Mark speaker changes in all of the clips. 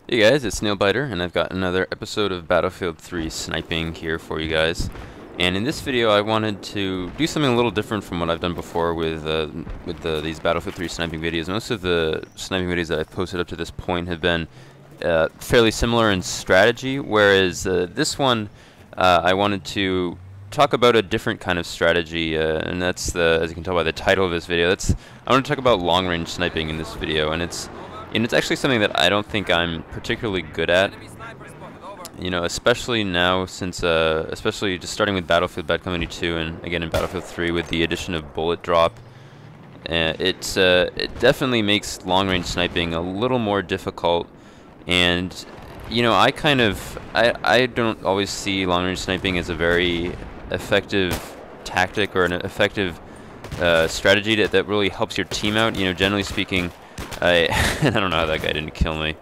Speaker 1: Hey guys, it's Snailbiter, and I've got another episode of Battlefield 3 Sniping here for you guys. And in this video, I wanted to do something a little different from what I've done before with these Battlefield 3 sniping videos. Most of the sniping videos that I've posted up to this point have been fairly similar in strategy, whereas this one, I wanted to talk about a different kind of strategy, and that's as you can tell by the title of this video. I want to talk about long-range sniping in this video, and it's actually something that I don't think I'm particularly good at. You know, especially now since, especially just starting with Battlefield Bad Company 2 and again in Battlefield 3 with the addition of bullet drop. It definitely makes long-range sniping a little more difficult, and you know, I don't always see long-range sniping as a very effective tactic or an effective strategy that really helps your team out. You know, generally speaking, I don't know how that guy didn't kill me.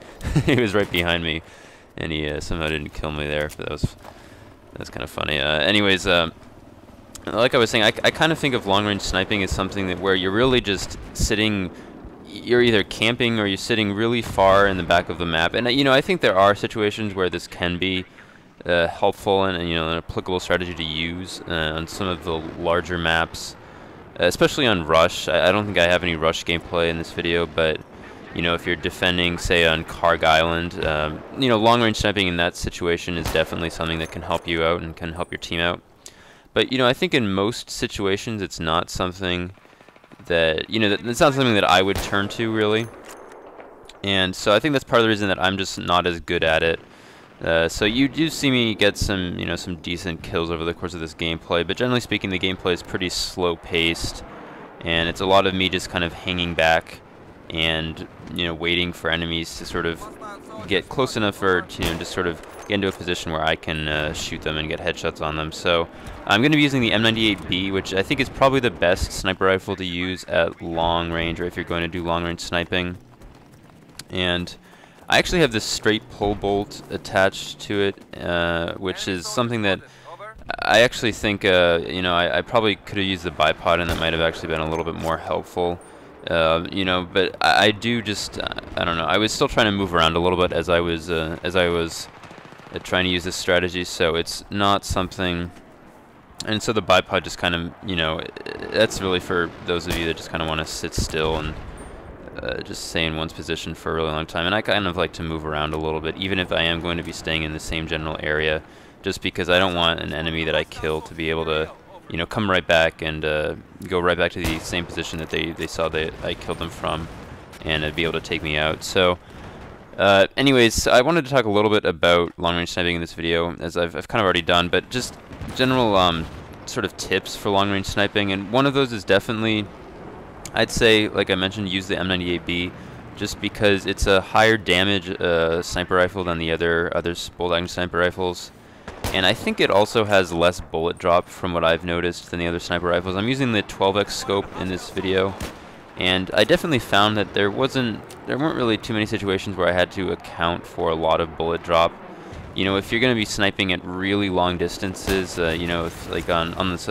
Speaker 1: He was right behind me, and he somehow didn't kill me there. But that was kind of funny. Anyways, like I was saying, I kind of think of long-range sniping as something where you're really just sitting. You're either camping or you're sitting really far in the back of the map. And you know, I think there are situations where this can be helpful and you know, an applicable strategy to use on some of the larger maps. Especially on Rush. I don't think I have any Rush gameplay in this video, but you know, if you're defending, say, on Karg Island, you know, long-range sniping in that situation is definitely something that can help you out and can help your team out. But you know, I think in most situations, it's not something that it's not something that I would turn to really. And so I think that's part of the reason that I'm just not as good at it. So you do see me get some decent kills over the course of this gameplay, but generally speaking, the gameplay is pretty slow-paced, and it's a lot of me just kind of hanging back and waiting for enemies to sort of get close enough or to just sort of get into a position where I can shoot them and get headshots on them. So I'm going to be using the M98B, which I think is probably the best sniper rifle to use at long range, or if you're going to do long-range sniping. And I actually have this straight pull bolt attached to it, which is something that I actually think, I probably could have used the bipod, and that might have actually been a little bit more helpful. But I do just, I don't know. I was still trying to move around a little bit as I was trying to use this strategy, so it's not something. And so the bipod just kind of, that's really for those of you that just kind of want to sit still and just stay in one's position for a really long time. And I kind of like to move around a little bit, even if I am going to be staying in the same general area, just because I don't want an enemy that I kill to be able to, come right back and go right back to the same position that they saw that I killed them from, and be able to take me out. So, anyways, I wanted to talk a little bit about long-range sniping in this video, as I've kind of already done, but just general sort of tips for long-range sniping, and one of those is definitely, I'd say, like I mentioned, use the M98B, just because it's a higher damage sniper rifle than the other bolt-action sniper rifles, and I think it also has less bullet drop from what I've noticed than the other sniper rifles. I'm using the 12x scope in this video, and I definitely found that there weren't really too many situations where I had to account for a lot of bullet drop. You know, if you're going to be sniping at really long distances, if, like on this,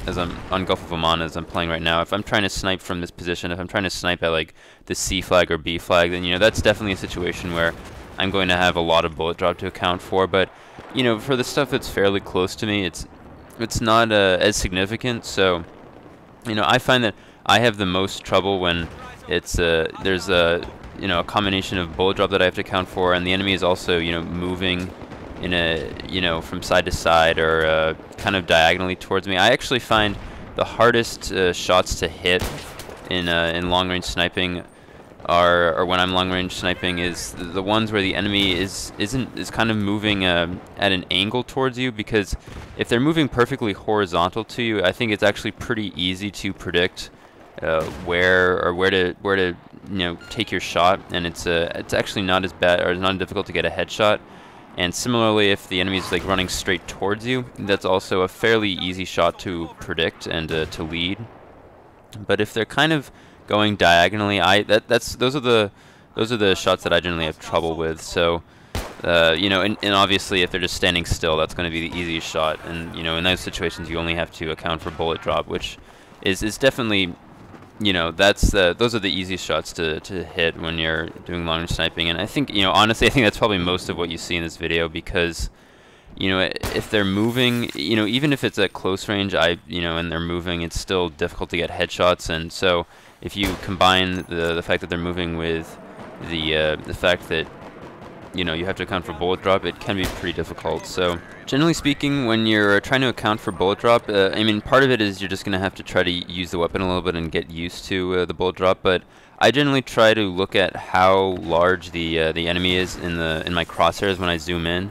Speaker 1: as I'm on Gulf of Oman as I'm playing right now, if I'm trying to snipe from this position, if I'm trying to snipe at like the C flag or B flag, then that's definitely a situation where I'm going to have a lot of bullet drop to account for. But for the stuff that's fairly close to me, it's not as significant. So I find that I have the most trouble when there's a combination of bullet drop that I have to account for, and the enemy is also moving in a from side to side or kind of diagonally towards me. I actually find the hardest shots to hit in long-range sniping or when I'm long-range sniping is the ones where the enemy is kind of moving at an angle towards you, because if they're moving perfectly horizontal to you, I think it's actually pretty easy to predict where to take your shot, and it's actually not as bad or not difficult to get a headshot. And similarly, if the enemy is like running straight towards you, that's also a fairly easy shot to predict and to lead. But if they're kind of going diagonally, those are the shots that I generally have trouble with. So and obviously if they're just standing still, that's going to be the easiest shot. And in those situations, you only have to account for bullet drop, which is definitely you know, that's those are the easiest shots to hit when you're doing long range sniping. And I think, you know, honestly, I think that's probably most of what you see in this video, because, you know, if they're moving, you know, even if it's at close range, you know, and they're moving, it's still difficult to get headshots. And so if you combine the fact that they're moving with the fact that, you know, you have to account for bullet drop, it can be pretty difficult. So generally speaking, when you're trying to account for bullet drop, I mean, part of it is you're just going to have to try to use the weapon a little bit and get used to the bullet drop. But I generally try to look at how large the enemy is in my crosshairs when I zoom in,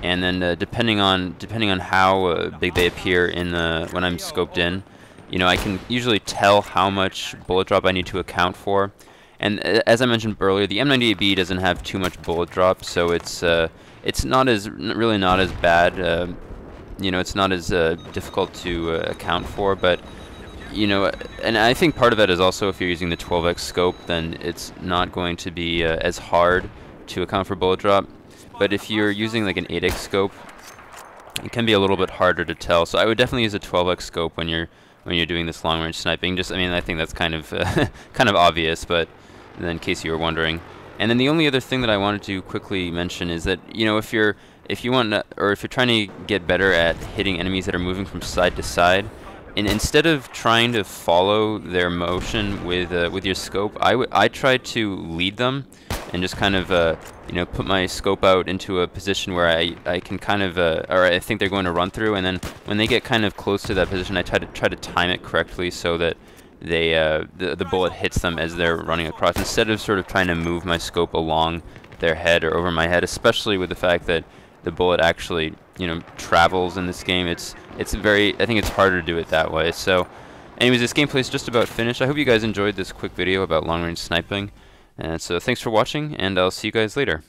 Speaker 1: and then depending on how big they appear in when I'm scoped in, you know, I can usually tell how much bullet drop I need to account for. And as I mentioned earlier, the M98B doesn't have too much bullet drop, so it's really not as bad. You know, it's not as difficult to account for. But, you know, and I think part of that is also, if you're using the 12x scope, then it's not going to be as hard to account for bullet drop. But if you're using like an 8x scope, it can be a little bit harder to tell. So I would definitely use a 12x scope when you're doing this long range sniping. Just, I mean, I think that's kind of kind of obvious, but in case you were wondering. And then the only other thing that I wanted to quickly mention is that, you know, if you're trying to get better at hitting enemies that are moving from side to side, and instead of trying to follow their motion with your scope, I try to lead them and just kind of you know, put my scope out into a position where I can kind of or I think they're going to run through, and then when they get kind of close to that position, I try to time it correctly so that they the bullet hits them as they're running across, instead of sort of trying to move my scope along their head or over my head, especially with the fact that the bullet actually, you know, travels in this game. It's very, I think it's harder to do it that way. So anyways, this gameplay is just about finished. I hope you guys enjoyed this quick video about long range sniping. And so thanks for watching, and I'll see you guys later.